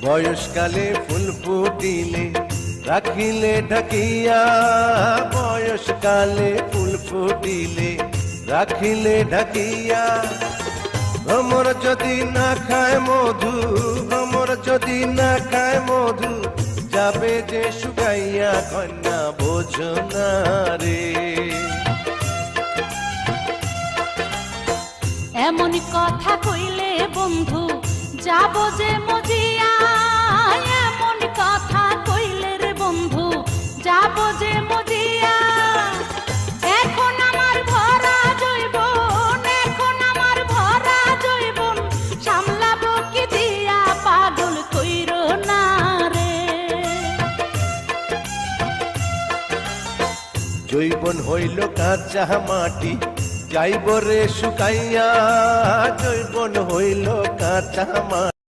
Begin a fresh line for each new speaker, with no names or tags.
বয়সকালে ফুল ফুটিলে রাখিলে ঢাকিয়া, বয়সকালে ফুল ফুটিলে রাখিলে ঢাকিয়া। ভ্রমর যদি না খায় মধু, ভ্রমর যদি না খায় মধু, যাবে যে শুকাইয়া কন্যা বোঝো না রে।
এমন কথা কইলে বন্ধু যাব যে মজিয়া, এমন কথা কইলে রে বন্ধু যাব যে মজিয়া। এখন আমার ভরা জৈবন, এখন আমার ভরা জৈবন, সামলাবো কি দিয়া পাগল কইরো না রে।
জৈবন হইল কাঁচা মাটি, যাইব রে শুকাইয়া, জৈবন হইল কাঁচা মাটি।